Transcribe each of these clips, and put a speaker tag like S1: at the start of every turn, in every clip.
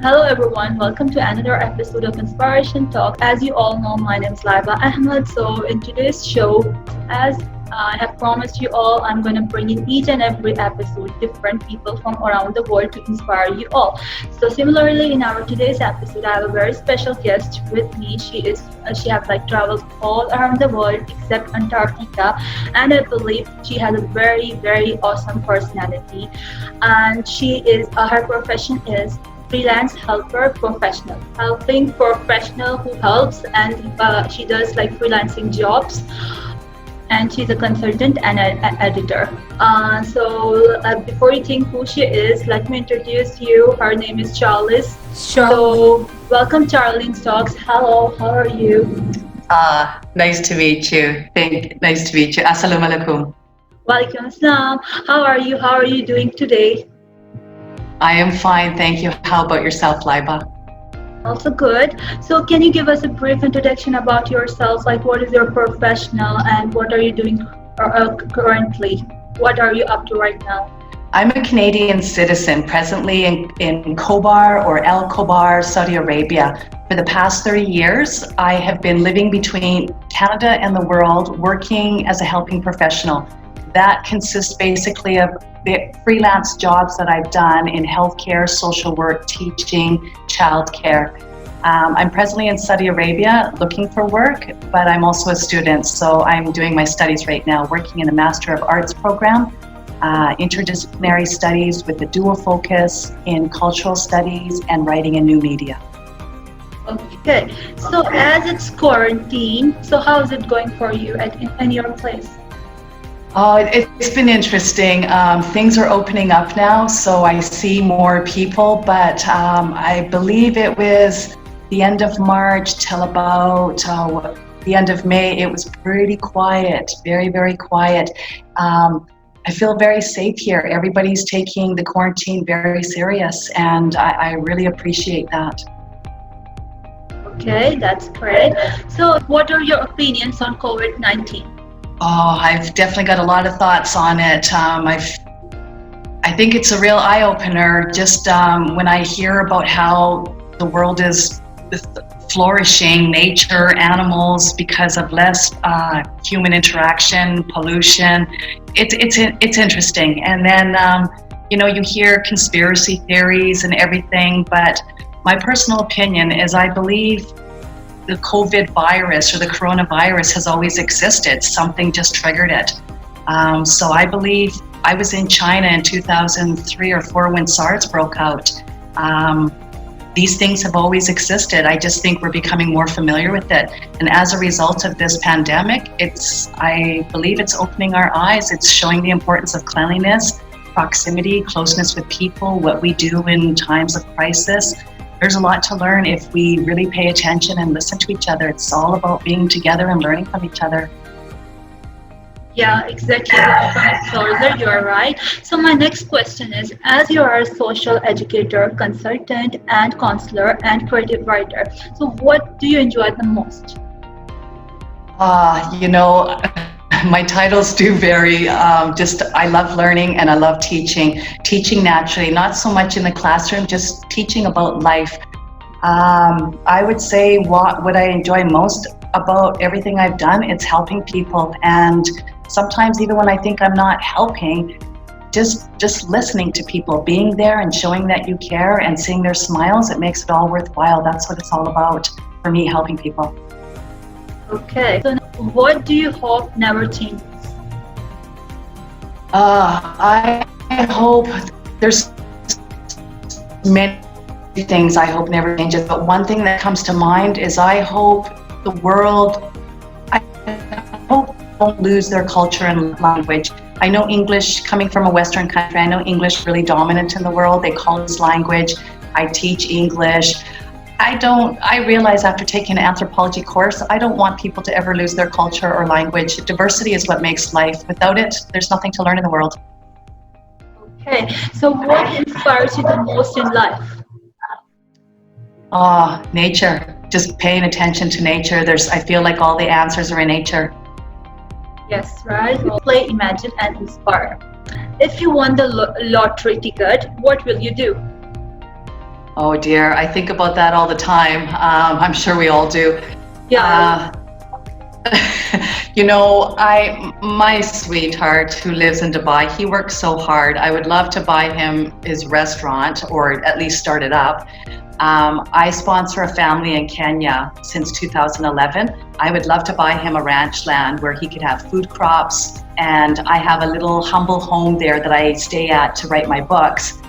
S1: Hello everyone, welcome to another episode of Inspiration Talk. As you all know, my name is Laiba Ahmed. So in today's show, as I have promised you all, I'm going to bring in each and every episode different people from around the world to inspire you all. So similarly, in our today's episode, I have a very special guest with me. She has like traveled all around the world except Antarctica, and I believe she has a very awesome personality. And her profession is freelance helper professional, helping professional who helps, and she does like freelancing jobs, and she's a consultant and an editor. Before you think who she is, let me introduce you. Her name is Charleen.
S2: Sure.
S1: So welcome, Charleen Stokes. Hello, how are you?
S2: Nice to meet you. Nice to meet you. Assalamu alaikum.
S1: Walaikum assalam. How are you? How are you doing today?
S2: I am fine, thank you. How about yourself, Laiba?
S1: Also good. So can you give us a brief introduction about yourself? Like what is your professional and what are you doing currently? What are you up to right now?
S2: I'm a Canadian citizen, presently in Khobar or El Khobar, Saudi Arabia. For the past 30 years, I have been living between Canada and the world, working as a helping professional. That consists basically of the freelance jobs that I've done in healthcare, social work, teaching, childcare. I'm presently in Saudi Arabia looking for work, but I'm also a student, so I'm doing my studies right now, working in a Master of Arts program, interdisciplinary studies with a dual focus in cultural studies and writing in new media.
S1: Okay, so as it's quarantine, so how is it going for you in your place?
S2: Oh, it's been interesting. Things are opening up now, so I see more people, but I believe it was the end of March till about the end of May. It was pretty quiet, very quiet. I feel very safe here. Everybody's taking the quarantine very serious, and I really appreciate that.
S1: Okay, that's great. So what are your opinions on COVID-19?
S2: Oh, I've definitely got a lot of thoughts on it. I think it's a real eye-opener just when I hear about how the world is flourishing, nature, animals, because of less human interaction, pollution. It's interesting. And then, you hear conspiracy theories and everything, but my personal opinion is I believe the COVID virus or the coronavirus has always existed. Something just triggered it. So I believe I was in China in 2003 or 4 when SARS broke out. These things have always existed. I just think we're becoming more familiar with it. And as a result of this pandemic, I believe it's opening our eyes. It's showing the importance of cleanliness, proximity, closeness with people, what we do in times of crisis. There's a lot to learn if we really pay attention and listen to each other. It's all about being together and learning from each other.
S1: Yeah, exactly. Further, you are right. So my next question is, as you are a social educator, consultant, and counselor, and creative writer, so what do you enjoy the most?
S2: My titles do vary. I love learning and I love teaching. Teaching naturally, not so much in the classroom, just teaching about life. I would say what I enjoy most about everything I've done, it's helping people. And sometimes even when I think I'm not helping, just listening to people, being there and showing that you care and seeing their smiles, it makes it all worthwhile. That's what it's all about for me, helping people.
S1: Okay, so what do you hope never changes?
S2: I hope there's many things I hope never changes, but one thing that comes to mind is I hope the world, I hope don't lose their culture and language. I know English, coming from a Western country, I know English is really dominant in the world. They call this language. I teach English. I realize after taking an anthropology course, I don't want people to ever lose their culture or language. Diversity is what makes life. Without it, there's nothing to learn in the world.
S1: Okay, so what inspires you the most in life?
S2: Nature. Just paying attention to nature. I feel like all the answers are in nature.
S1: Yes, right. Play, imagine, and inspire. If you won the lottery ticket, what will you do?
S2: Oh dear, I think about that all the time. I'm sure we all do.
S1: Yeah.
S2: My sweetheart who lives in Dubai, he works so hard. I would love to buy him his restaurant or at least start it up. I sponsor a family in Kenya since 2011. I would love to buy him a ranch land where he could have food crops, and I have a little humble home there that I stay at to write my books.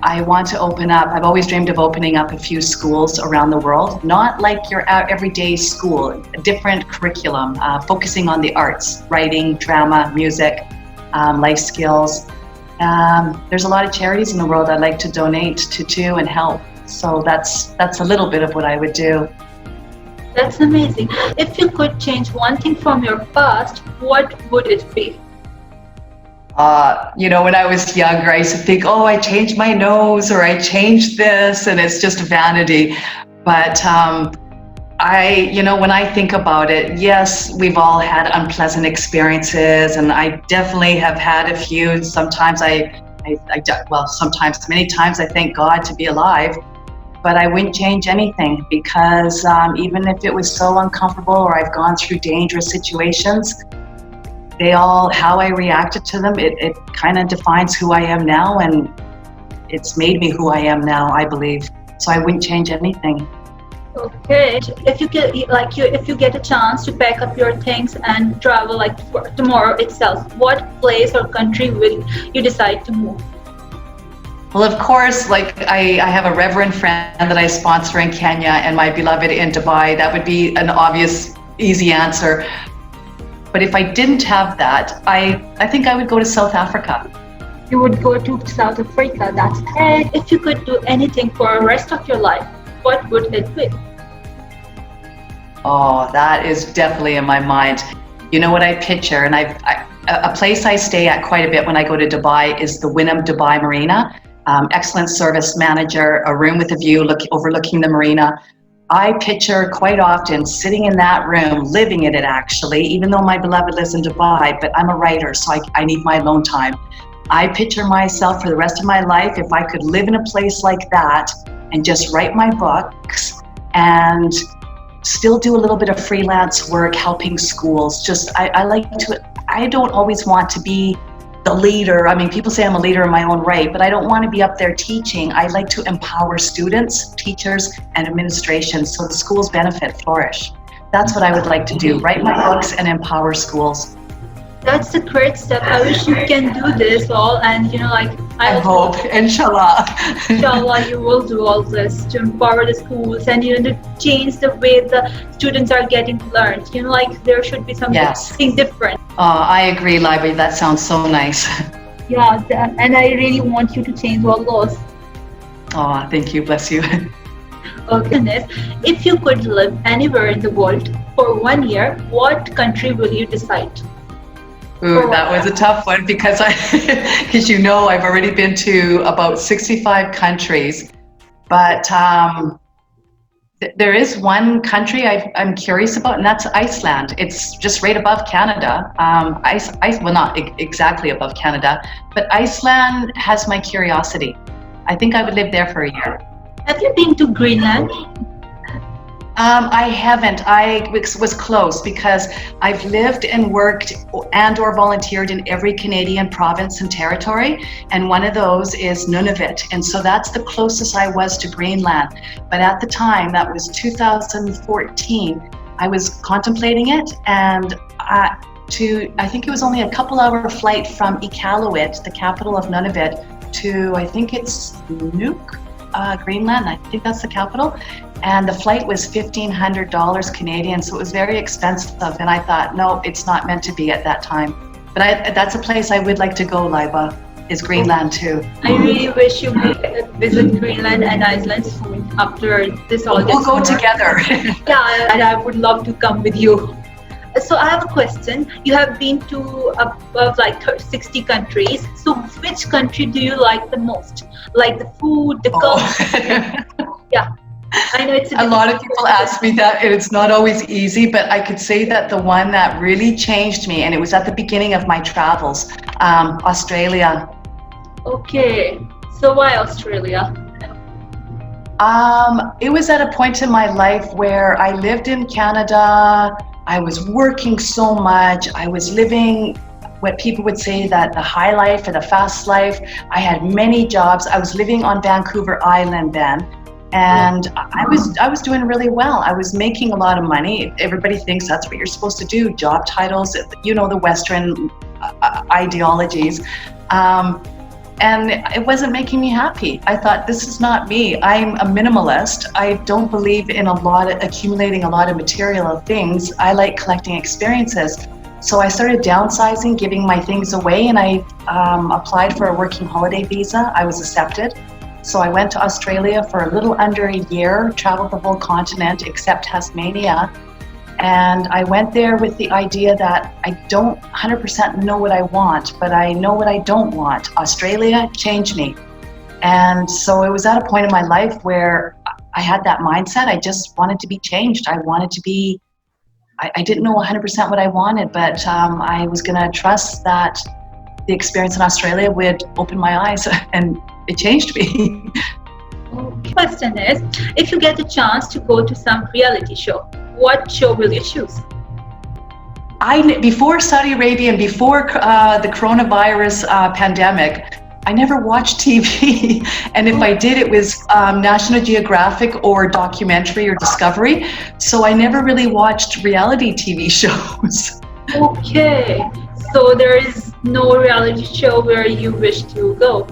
S2: I want to open up, I've always dreamed of opening up a few schools around the world, not like your everyday school, a different curriculum, focusing on the arts, writing, drama, music, life skills. There's a lot of charities in the world I'd like to donate to too and help. So that's a little bit of what I would do.
S1: That's amazing. If you could change one thing from your past, what would it be?
S2: When I was younger, I used to think, oh, I changed my nose or I changed this, and it's just vanity. But when I think about it, yes, we've all had unpleasant experiences, and I definitely have had a few. Sometimes many times I thank God to be alive, but I wouldn't change anything because even if it was so uncomfortable or I've gone through dangerous situations, how I reacted to them, it kind of defines who I am now, and it's made me who I am now, I believe. So I wouldn't change anything.
S1: Okay. If you get a chance to pack up your things and travel for tomorrow itself, what place or country will you decide to move?
S2: Well, of course, I have a reverend friend that I sponsor in Kenya and my beloved in Dubai. That would be an obvious, easy answer. But if I didn't have that, I think I would go to South Africa.
S1: You would go to South Africa, that's great. If you could do anything for the rest of your life, what would it be?
S2: Oh, that is definitely in my mind. You know what I picture, and a place I stay at quite a bit when I go to Dubai is the Wynnum Dubai Marina. Excellent service manager, a room with a view overlooking the marina. I picture quite often sitting in that room, living in it actually, even though my beloved lives in Dubai, but I'm a writer, so I need my alone time. I picture myself for the rest of my life, if I could live in a place like that and just write my books and still do a little bit of freelance work, helping schools. I don't always want to be the leader. I mean, people say I'm a leader in my own right, but I don't want to be up there teaching. I like to empower students, teachers, and administration so the schools benefit, flourish. That's what I would like to do, write my books and empower schools.
S1: That's a great step. I wish you can do this all, and
S2: I hope, inshallah.
S1: Inshallah, you will do all this to empower the schools and to change the way the students are getting learned. There should be something different.
S2: I agree, Library. That sounds so nice.
S1: Yeah, and I really want you to change all those.
S2: Oh, thank you. Bless you.
S1: Oh goodness. If you could live anywhere in the world for 1 year, what country will you decide?
S2: Ooh, that was a tough one because I've already been to about 65 countries, but there is one country I'm curious about, and that's Iceland. It's just right above Canada. Well, not exactly above Canada, but Iceland has my curiosity. I think I would live there for a year.
S1: Have you been to Greenland?
S2: I haven't. I was close because I've lived and worked and or volunteered in every Canadian province and territory, and one of those is Nunavut, and so that's the closest I was to Greenland. But at the time, that was 2014, I was contemplating it, and I think it was only a couple-hour flight from Iqaluit, the capital of Nunavut, to I think it's Nuuk, Greenland. I think that's the capital. And the flight was $1,500 Canadian, so it was very expensive. And I thought, no, it's not meant to be at that time. But that's a place I would like to go, Liba, is Greenland too.
S1: I really wish you would visit Greenland and Iceland soon after this all gets
S2: We'll go
S1: over.
S2: together.
S1: Yeah, and I would love to come with you. So I have a question. You have been to above 60 countries. So which country do you like the most? Like the food, the culture? Yeah. I know it's
S2: a lot of people ask me that, and it's not always easy, but I could say that the one that really changed me, and it was at the beginning of my travels, Australia.
S1: Okay, so why Australia?
S2: It was at a point in my life where I lived in Canada. I was working so much. I was living what people would say that the high life or the fast life. I had many jobs. I was living on Vancouver Island then. And I was doing really well. I was making a lot of money. Everybody thinks that's what you're supposed to do, job titles, you know, the Western ideologies. And it wasn't making me happy. I thought, this is not me. I'm a minimalist. I don't believe in accumulating a lot of material things. I like collecting experiences. So I started downsizing, giving my things away, and I applied for a working holiday visa. I was accepted. So I went to Australia for a little under a year, traveled the whole continent except Tasmania. And I went there with the idea that I don't 100% know what I want, but I know what I don't want. Australia changed me. And so it was at a point in my life where I had that mindset. I just wanted to be changed. I wanted to be, I didn't know 100% what I wanted, but I was going to trust that the experience in Australia would open my eyes, and it changed me.
S1: Question is, if you get the chance to go to some reality show, what show will you choose?
S2: Before Saudi Arabia and before the coronavirus pandemic, I never watched TV. And if I did, it was National Geographic or documentary or Discovery. So I never really watched reality TV shows.
S1: Okay, so there is no reality show where you wish to go?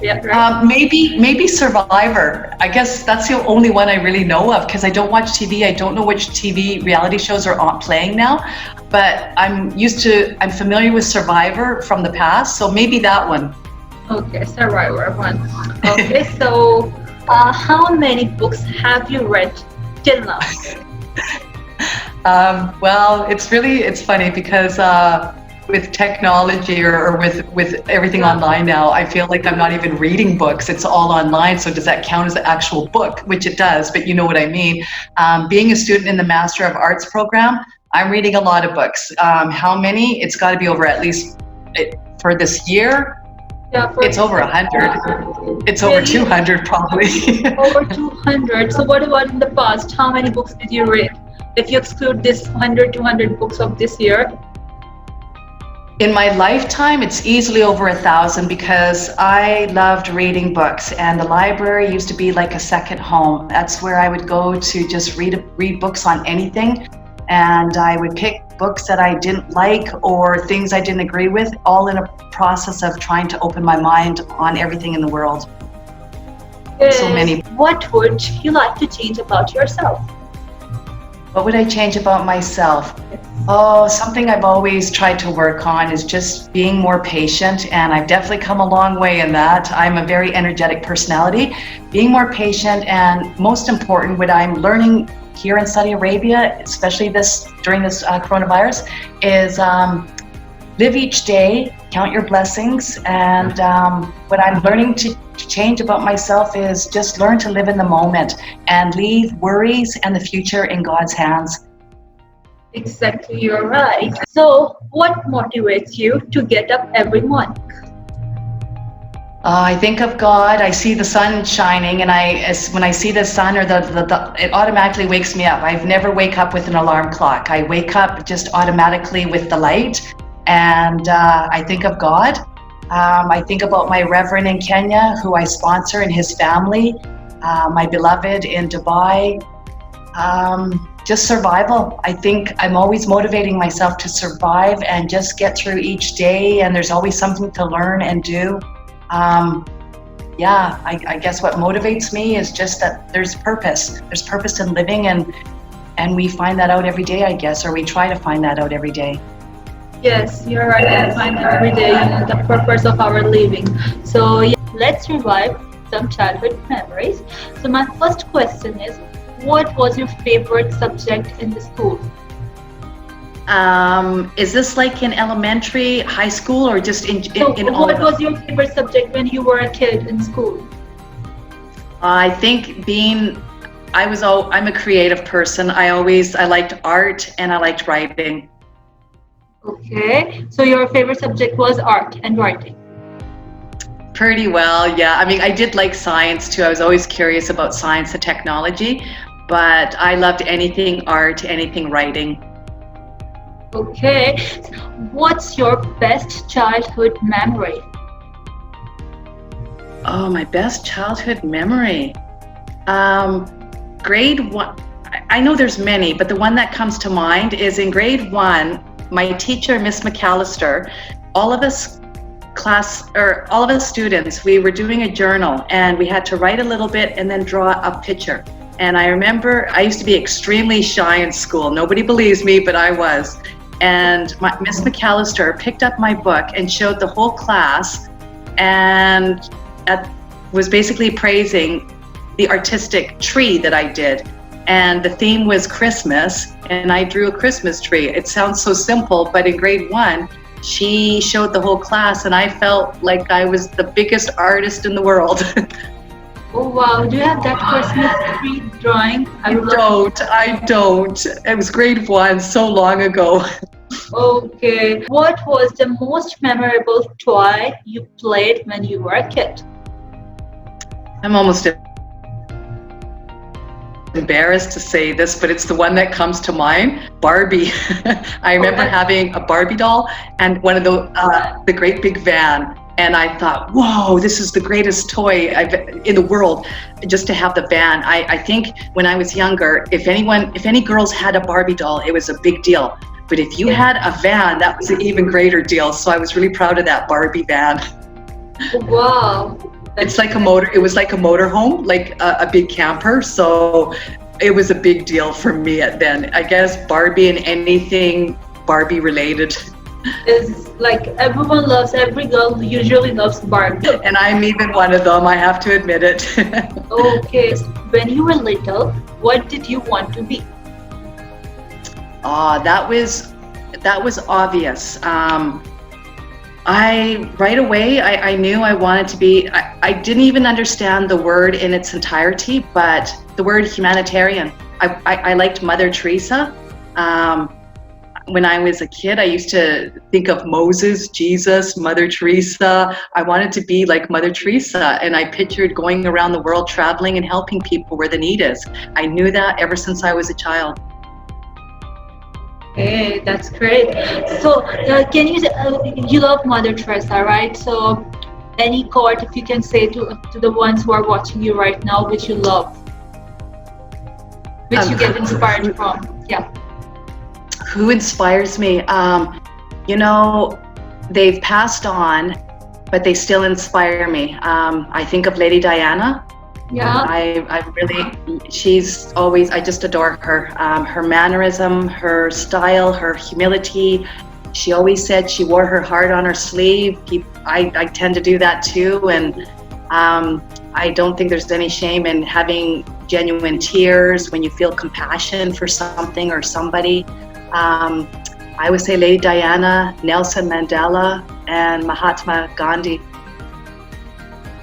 S1: Yeah, right.
S2: Maybe Survivor. I guess that's the only one I really know of, because I don't watch TV. I don't know which TV reality shows are playing now, but I'm familiar with Survivor from the past, so maybe that one.
S1: Okay, Survivor one. Okay, so how many books have you read till now?
S2: Well, it's funny because with technology or with everything online now, I feel like I'm not even reading books. It's all online. So does that count as an actual book? Which it does, but you know what I mean. Being a student in the Master of Arts program, I'm reading a lot of books. How many? It's got to be over at least for this year. Yeah, it's over 100. It's over 200 probably.
S1: Over 200. So what about in the past? How many books did you read? If you exclude this 200 books of this year?
S2: In my lifetime, it's easily over 1,000 because I loved reading books, and the library used to be like a second home. That's where I would go to just read books on anything, and I would pick books that I didn't like or things I didn't agree with, all in a process of trying to open my mind on everything in the world. So many.
S1: What would you like to change about yourself?
S2: What would I change about myself? Oh, something I've always tried to work on is just being more patient, and I've definitely come a long way in that. I'm a very energetic personality. Being more patient, and most important, what I'm learning here in Saudi Arabia, especially during this coronavirus, is live each day, count your blessings, and what I'm learning to change about myself is just learn to live in the moment and leave worries and the future in God's hands.
S1: Exactly, you're right. So what motivates you to get up every morning?
S2: I think of God, I see the sun shining, and when I see the sun, or it automatically wakes me up. I've never wake up with an alarm clock. I wake up just automatically with the light, and I think of God. I think about my reverend in Kenya, who I sponsor, and his family, my beloved in Dubai. Just survival. I think I'm always motivating myself to survive and just get through each day, and there's always something to learn and do. I guess what motivates me is just that there's purpose. There's purpose in living, and we find that out every day, I guess, or we try to find that out every day.
S1: Yes, you're right. I find every day the purpose of our living. So let's revive some childhood memories. So my first question is, what was your favorite subject in the school?
S2: Is this like in elementary, high school, or just in all?
S1: What was your favorite subject when you were a kid in school?
S2: I think I'm a creative person. I liked art and I liked writing.
S1: Okay, so your favorite subject was art and writing?
S2: Pretty well, yeah. I mean, I did like science too. I was always curious about science and technology, but I loved anything art, anything writing.
S1: Okay. What's your best childhood memory?
S2: Oh, my best childhood memory. Grade one, I know there's many, but the one that comes to mind is in grade one, my teacher, Miss McAllister, all of us students, we were doing a journal and we had to write a little bit and then draw a picture. And I remember I used to be extremely shy in school. Nobody believes me, but I was. And Miss McAllister picked up my book and showed the whole class and was basically praising the artistic tree that I did. And the theme was Christmas, and I drew a Christmas tree. It sounds so simple, but in grade one, she showed the whole class, and I felt like I was the biggest artist in the world.
S1: Oh wow, do you have that Christmas tree drawing?
S2: I don't. It was grade one, so long ago.
S1: Okay. What was the most memorable toy you played when you were a kid?
S2: I'm almost embarrassed to say this, but it's the one that comes to mind, Barbie. I remember having a Barbie doll and one of the great big van. And I thought, whoa, this is the greatest toy in the world, just to have the van. I think when I was younger, if any girls had a Barbie doll, it was a big deal. But if you had a van, that was an even greater deal. So I was really proud of that Barbie van.
S1: Wow.
S2: It was like a motorhome, like a big camper. So it was a big deal for me then. I guess Barbie and anything Barbie related.
S1: Is like every girl usually loves Barbie.
S2: And I'm even one of them, I have to admit it.
S1: Okay, when you were little, what did you want to be?
S2: That was obvious. Right away, I knew I wanted to be, I didn't even understand the word in its entirety, but the word humanitarian. I liked Mother Teresa. When I was a kid, I used to think of Moses, Jesus, Mother Teresa. I wanted to be like Mother Teresa, and I pictured going around the world traveling and helping people where the need is. I knew that ever since I was a child.
S1: Hey, that's great. So, can you love Mother Teresa, right? So, any quote, if you can say to the ones who are watching you right now, which you love, which you get inspired from, yeah.
S2: Who inspires me? They've passed on, but they still inspire me. I think of Lady Diana.
S1: Yeah.
S2: I just adore her. Her mannerism, her style, her humility. She always said she wore her heart on her sleeve. I tend to do that too. And I don't think there's any shame in having genuine tears when you feel compassion for something or somebody. I would say Lady Diana, Nelson Mandela, and Mahatma Gandhi.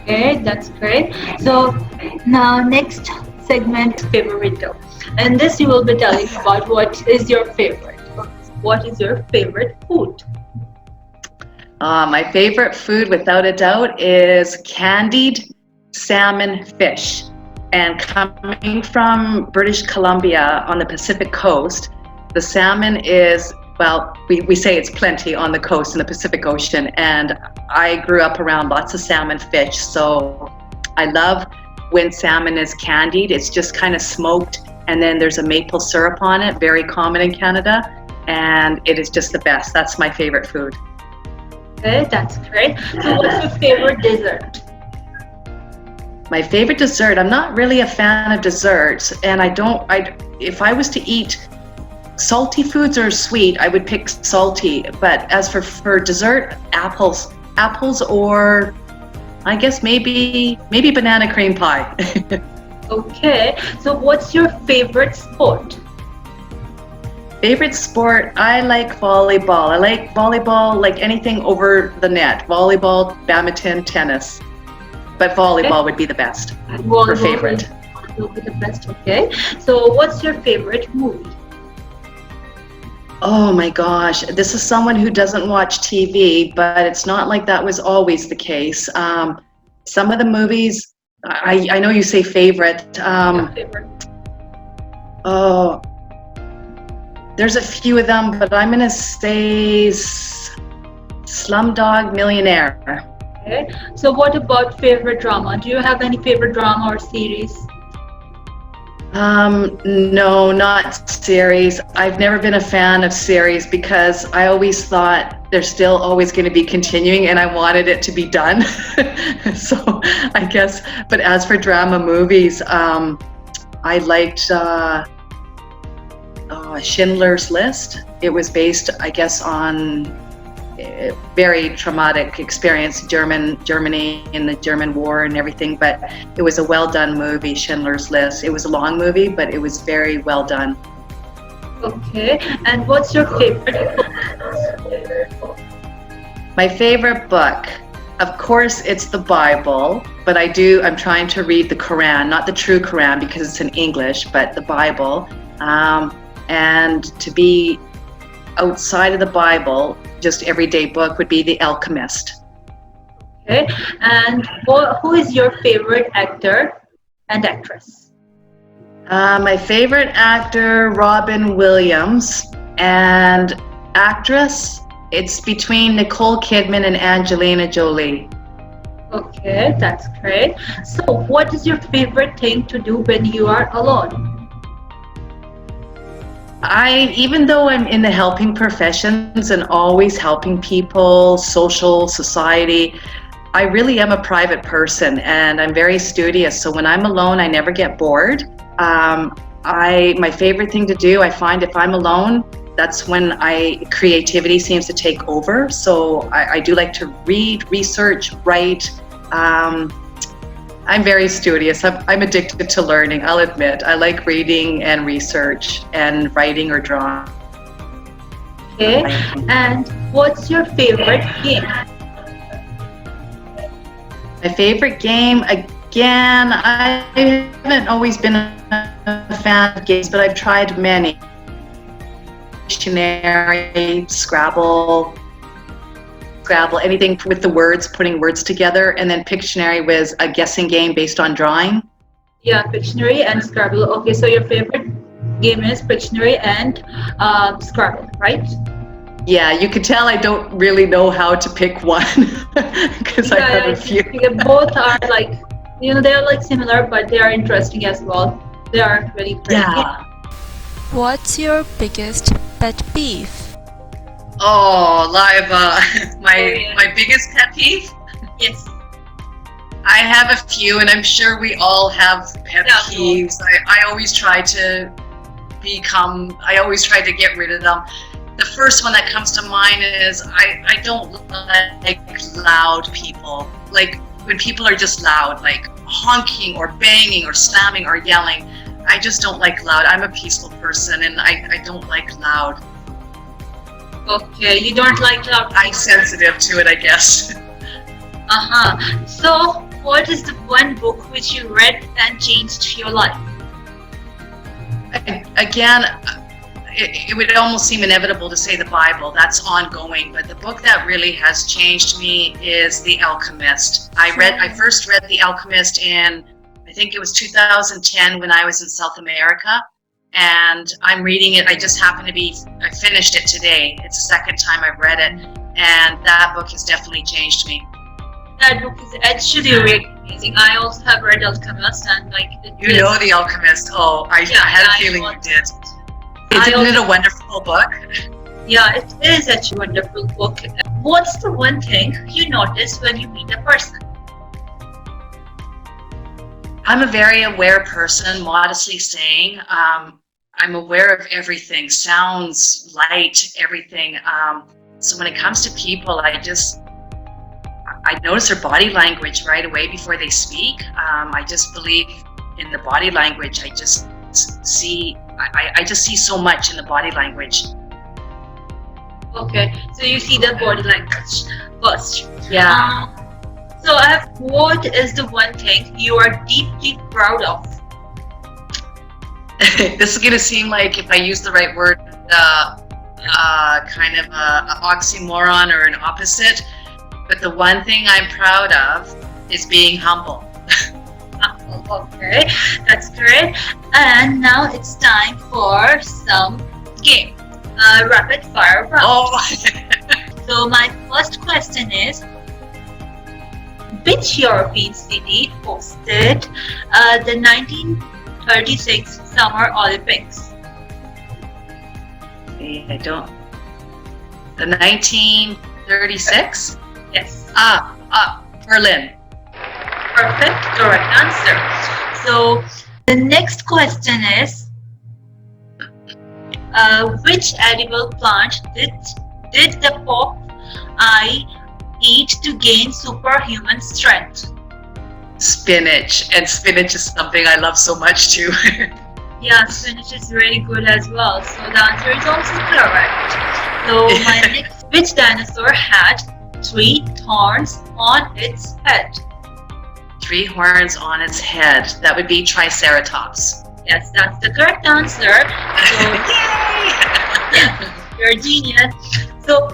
S1: Okay, that's great. So now next segment, favorito. And this you will be telling about what is your favorite. What is your favorite food?
S2: My favorite food, without a doubt, is candied salmon fish. And coming from British Columbia on the Pacific coast, the salmon is, well, we say it's plenty on the coast in the Pacific Ocean, and I grew up around lots of salmon fish, so I love when salmon is candied. It's just kind of smoked, and then there's a maple syrup on it, very common in Canada, and it is just the best. That's my favorite food.
S1: Okay, that's great. So what's your favorite dessert?
S2: My favorite dessert, I'm not really a fan of desserts, and if I was to eat salty foods or sweet, I would pick salty. But as for dessert, apples, or I guess maybe banana cream pie.
S1: Okay, so what's your favorite sport?
S2: Favorite sport, I like volleyball. I like volleyball, like anything over the net. Volleyball, badminton, tennis. But volleyball would be the best for favorite.
S1: Will be the best, okay. So what's your favorite movie?
S2: Oh my gosh, this is someone who doesn't watch TV, but it's not like that was always the case.
S3: some of the movies, I know you say favorite.
S1: Favorite.
S3: Oh, there's a few of them, but I'm gonna say Slumdog Millionaire.
S1: Okay. So what about favorite drama? Do you have any favorite drama or series?
S3: No, not series. I've never been a fan of series because I always thought they're still always going to be continuing and I wanted it to be done. So I guess, but as for drama movies, I liked Schindler's List. It was based, I guess, on a very traumatic experience, Germany in the German War and everything, but it was a well done movie, Schindler's List. It was a long movie, but it was very well done.
S1: Okay, and what's your favorite book?
S3: My favorite book, of course, it's the Bible, but I'm trying to read the Quran, not the true Quran because it's in English, but the Bible. And to be outside of the Bible, just everyday book would be The Alchemist.
S1: Okay, and who is your favorite actor and actress?
S3: My favorite actor, Robin Williams, and actress, it's between Nicole Kidman and Angelina Jolie.
S1: Okay, that's great. So what is your favorite thing to do when you are alone?
S3: Even though I'm in the helping professions and always helping people, social, society, I really am a private person and I'm very studious. So when I'm alone, I never get bored. My favorite thing to do, I find if I'm alone, that's when creativity seems to take over. So I do like to read, research, write. I'm very studious. I'm addicted to learning, I'll admit. I like reading and research and writing or drawing.
S1: Okay, and what's your favorite game?
S3: My favorite game, again, I haven't always been a fan of games, but I've tried many. Dictionary, Scrabble, anything with the words, putting words together, and then Pictionary was a guessing game based on drawing.
S1: Yeah, Pictionary and Scrabble. Okay, so your favorite game is Pictionary and Scrabble, right?
S3: Yeah, you could tell I don't really know how to pick one because I have a few.
S1: Both are like, they're like similar, but they are interesting as well. They are really great.
S3: Yeah.
S4: What's your biggest pet peeve?
S2: Oh, Liva, my biggest pet peeve?
S1: Yes.
S2: I have a few, and I'm sure we all have pet peeves. I always try to get rid of them. The first one that comes to mind is I don't like loud people. Like when people are just loud, like honking or banging or slamming or yelling. I just don't like loud. I'm a peaceful person and I don't like loud.
S1: Okay, you don't like loud.
S2: I'm sensitive to it, I guess.
S1: So, what is the one book which you read and changed your life?
S2: Again, it would almost seem inevitable to say the Bible. That's ongoing, but the book that really has changed me is The Alchemist. I first read The Alchemist in, I think it was 2010 when I was in South America. And I'm reading it. I finished it today. It's the second time I've read it. And that book has definitely changed me.
S1: That book is actually really amazing. I also have read Alchemist and
S2: You know The Alchemist. Oh, I had a feeling you did. Isn't it a wonderful book?
S1: Yeah, it is actually a wonderful book. What's the one thing you notice when you meet a person?
S2: I'm a very aware person, modestly saying. I'm aware of everything, sounds, light, everything. So when it comes to people, I notice their body language right away before they speak. I just believe in the body language. I just see so much in the body language.
S1: Okay, so you see the body language first.
S2: Yeah.
S1: So what is the one thing you are deeply proud of?
S2: This is going to seem like, if I use the right word, kind of an oxymoron or an opposite. But the one thing I'm proud of
S3: is being humble.
S1: Okay, that's great. And now it's time for some game, rapid fire round.
S3: Oh,
S1: So my first question is, which European city hosted the 1936 Summer Olympics?
S3: I don't. The 1936?
S1: Yes.
S3: Berlin.
S1: Perfect, correct answer. So the next question is, which edible plant did the Popeye eat to gain superhuman strength?
S3: Spinach. And spinach is something I love so much too.
S1: Yeah, spinach is very good as well. So the answer is also correct. So my next, which dinosaur had 3 horns on its head?
S3: 3 horns on its head. That would be Triceratops.
S1: Yes, that's the correct answer. So,
S3: Yay!
S1: you're a genius. So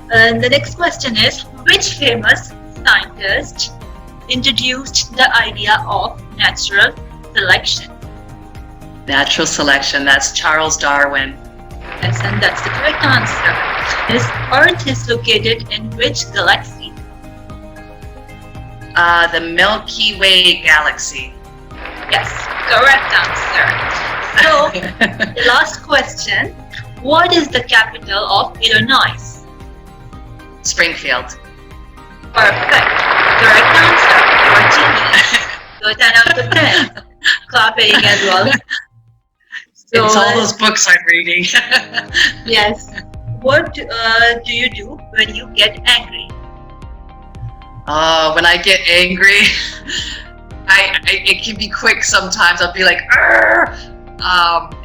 S1: the next question is, which famous scientist introduced the idea of natural selection?
S3: Natural selection. That's Charles Darwin.
S1: Yes, and that's the correct answer. This Earth is located in which galaxy?
S3: The Milky Way galaxy.
S1: Yes, correct answer. So the last question, what is the capital of Illinois?
S3: Springfield.
S1: Perfect. Correct answer. You're a genius. So 10 out of 10. Clapping as well. So,
S3: It's all those books I'm reading.
S1: yes. What do you do when you get angry?
S3: When I get angry, it can be quick sometimes. I'll be like, "Arr!"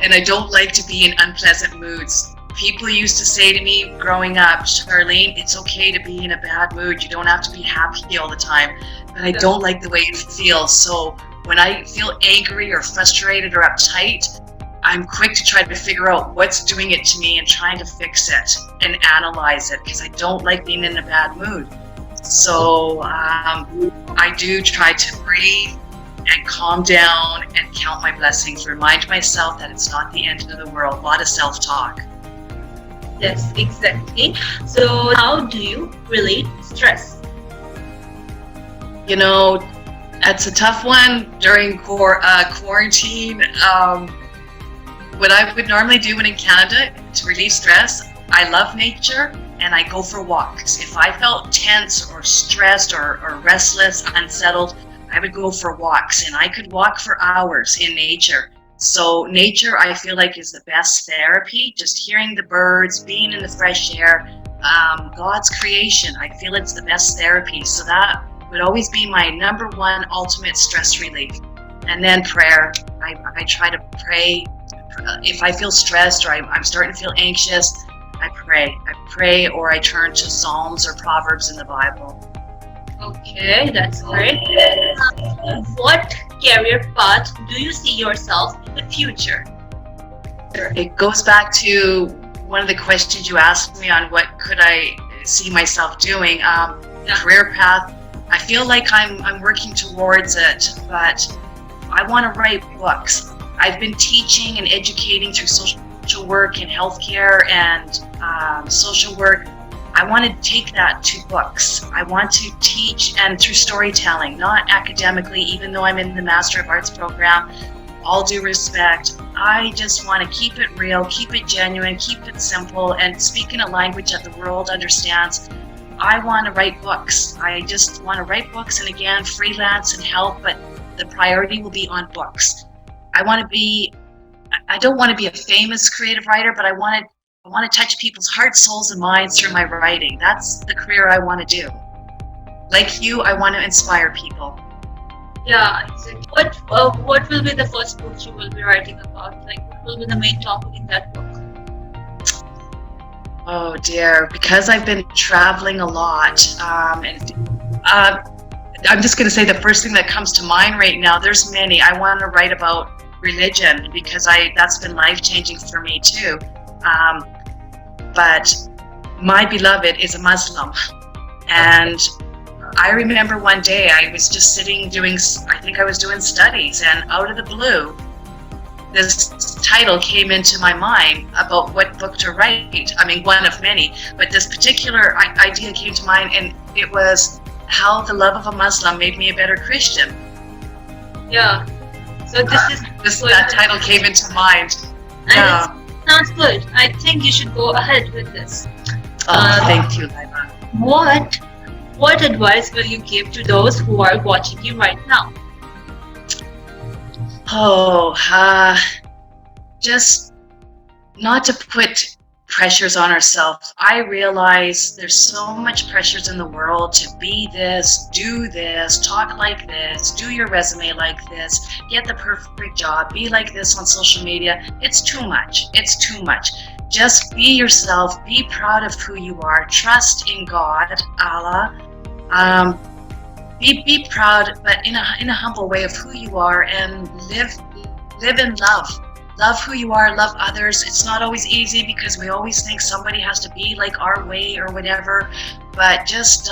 S3: And I don't like to be in unpleasant moods. People used to say to me growing up, Charleen, it's okay to be in a bad mood. You don't have to be happy all the time. But I don't like the way it feels. So when I feel angry or frustrated or uptight, I'm quick to try to figure out what's doing it to me and trying to fix it and analyze it, because I don't like being in a bad mood. So I do try to breathe and calm down and count my blessings, remind myself that it's not the end of the world. A lot of self-talk.
S1: Yes, exactly. So how do you relieve stress?
S3: You know, that's a tough one during quarantine. What I would normally do when in Canada to relieve stress, I love nature and I go for walks. If I felt tense or stressed or restless, unsettled, I would go for walks, and I could walk for hours in nature. So nature, I feel like, is the best therapy. Just hearing the birds, being in the fresh air, God's creation, I feel it's the best therapy. So that would always be my number one ultimate stress relief. And then prayer. I try to pray. If I feel stressed or I'm starting to feel anxious, I pray, or I turn to Psalms or Proverbs in the Bible.
S1: Okay, that's great. What career path do you see yourself in the future?
S3: It goes back to one of the questions you asked me on what could I see myself doing. Career path, I feel like I'm working towards it, but I want to write books. I've been teaching and educating through social work and healthcare and social work. I want to take that to books. I want to teach, and through storytelling, not academically, even though I'm in the Master of Arts program. All due respect, I just want to keep it real, keep it genuine, keep it simple, and speak in a language that the world understands. I want to write books. I just want to write books, and again, freelance and help, but the priority will be on books. I don't want to be a famous creative writer, but I want to touch people's hearts, souls, and minds through my writing. That's the career I want to do. Like you, I want to inspire people.
S1: Yeah, exactly. What will be the first book you will be writing about? Like, what will be the main topic in that book?
S3: Oh dear, because I've been traveling a lot, I'm just going to say the first thing that comes to mind right now. There's many. I want to write about religion because that's been life-changing for me too. But my beloved is a Muslim, and
S2: I remember one day I was just sitting I think I was doing studies, and out of the blue, this title came into my mind about what book to write. I mean, one of many, but this particular idea came to mind, and it was How the Love of a Muslim Made Me a Better Christian.
S1: Yeah. So
S2: That title came into mind.
S1: Yeah. Sounds good. I think you should go ahead with this.
S2: Thank you, Laiba.
S1: What advice will you give to those who are watching you right now?
S2: Just not to put pressures on ourselves. I realize there's so much pressures in the world to be this, do this, talk like this, do your resume like this, get the perfect job, be like this on social media. It's too much. It's too much. Just be yourself. Be proud of who you are. Trust in God, Allah. Be proud, but in a humble way of who you are, and live in love. Love who you are, love others. It's not always easy because we always think somebody has to be like our way or whatever, but just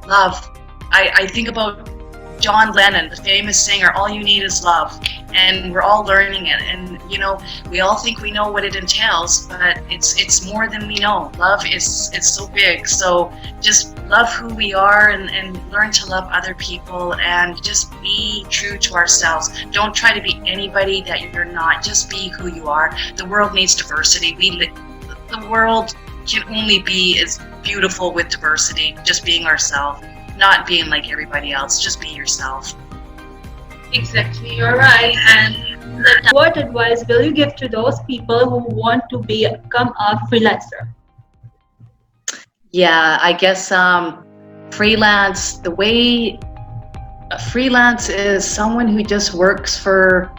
S2: love. I think about John Lennon, the famous singer, all you need is love. And we're all learning it. And, we all think we know what it entails, but it's more than we know. Love is so big. So just love who we are and learn to love other people, and just be true to ourselves. Don't try to be anybody that you're not. Just be who you are. The world needs diversity. The world can only be as beautiful with diversity, just being ourselves. Not being like everybody else, just be yourself.
S1: Exactly, you're right. And what advice will you give to those people who want to become a freelancer?
S3: Yeah, I guess freelance is someone who just works for,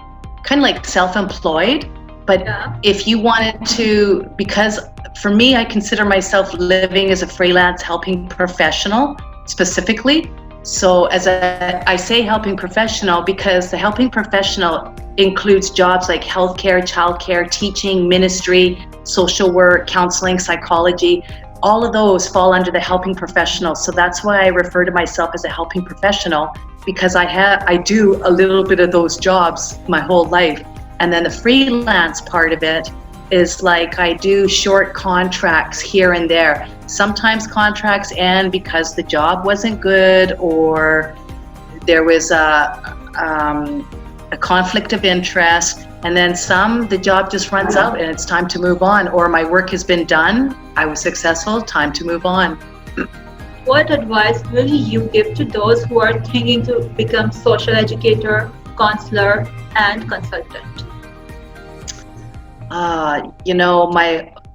S3: kind of like self-employed. But if you wanted to, because for me, I consider myself living as a freelance helping professional specifically. So I say helping professional because the helping professional includes jobs like healthcare, childcare, teaching, ministry, social work, counseling, psychology. All of those fall under the helping professional. So that's why I refer to myself as a helping professional, because I do a little bit of those jobs my whole life. And then the freelance part of it is like I do short contracts here and there. Sometimes contracts end because the job wasn't good, or there was a conflict of interest, and then the job just runs out and it's time to move on, or my work has been done, I was successful, time to move on.
S1: What advice will you give to those who are thinking to become social educator, counselor, and consultant?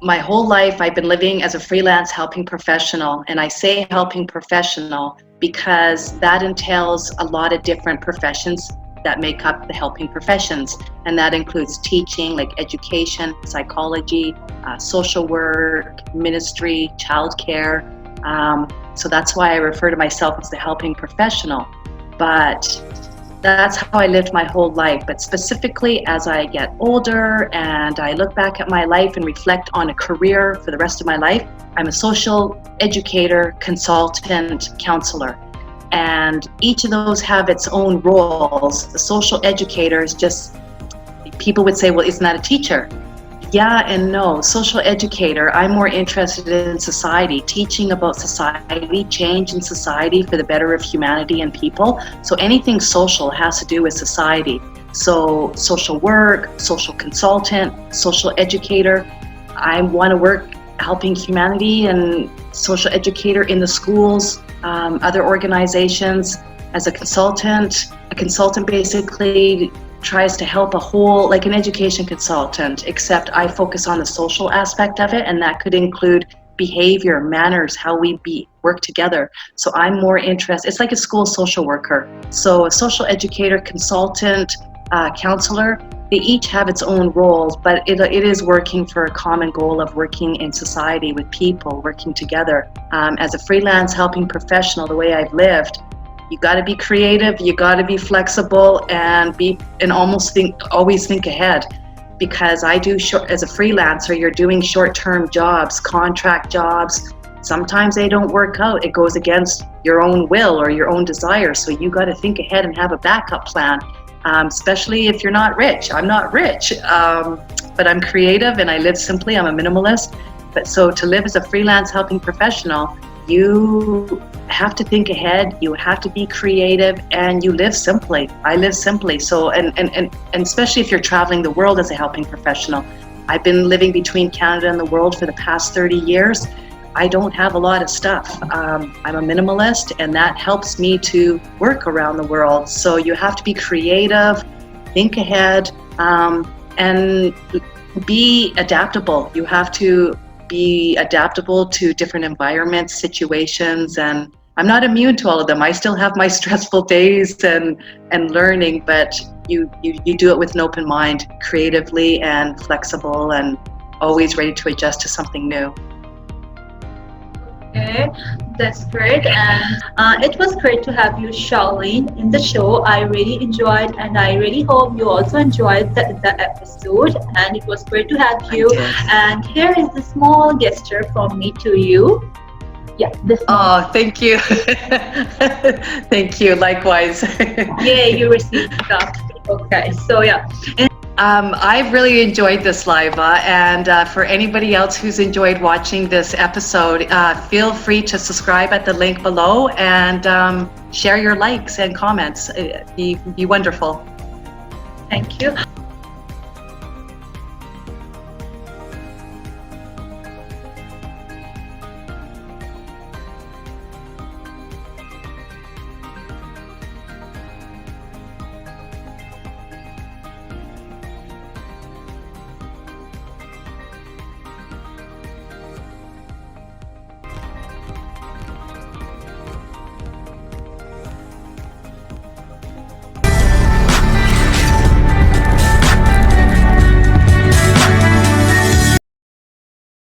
S3: My whole life I've been living as a freelance helping professional, and I say helping professional because that entails a lot of different professions that make up the helping professions, and that includes teaching, like education, psychology, social work, ministry, childcare. So that's why I refer to myself as the helping professional. But that's how I lived my whole life. But specifically, as I get older and I look back at my life and reflect on a career for the rest of my life, I'm a social educator, consultant, counselor. And each of those have its own roles. The social educator is just, people would say, well, isn't that a teacher? Yeah and no. Social educator, I'm more interested in society, teaching about society, change in society for the better of humanity and people. So anything social has to do with society. So social work, social consultant, social educator. I want to work helping humanity and social educator in the schools, other organizations. As a consultant basically tries to help a whole, like an education consultant, except I focus on the social aspect of it, and that could include behavior, manners, how we work together. So I'm more interested, it's like a school social worker. So a social educator, consultant, counselor, they each have its own roles, but it is working for a common goal of working in society with people, working together. As a freelance helping professional, the way I've lived, you got to be creative, you got to be flexible, and always think ahead. Because I do as a freelancer, you're doing short-term jobs, contract jobs, sometimes they don't work out. It goes against your own will or your own desire. So you got to think ahead and have a backup plan, especially if you're not rich. I'm not rich, but I'm creative and I live simply. I'm a minimalist. But so to live as a freelance helping professional, you have to think ahead, you have to be creative, and you live simply. I live simply. So, and especially if you're traveling the world as a helping professional. I've been living between Canada and the world for the past 30 years. I don't have a lot of stuff. I'm a minimalist, and that helps me to work around the world. So you have to be creative, think ahead, and be adaptable. You have to be adaptable to different environments, situations, and I'm not immune to all of them. I still have my stressful days and learning, but you do it with an open mind, creatively and flexible, and always ready to adjust to something new.
S1: Okay, that's great, and it was great to have you, Charleen, in the show. I really enjoyed, and I really hope you also enjoyed the episode, and it was great to have you. And here is the small gesture from me to you. Yeah, this one.
S3: Oh, thank you. Thank you, likewise.
S1: Yeah, you received that. Okay, so yeah.
S3: I've really enjoyed this, Liva, and for anybody else who's enjoyed watching this episode, feel free to subscribe at the link below and share your likes and comments. It'd be wonderful.
S1: Thank you.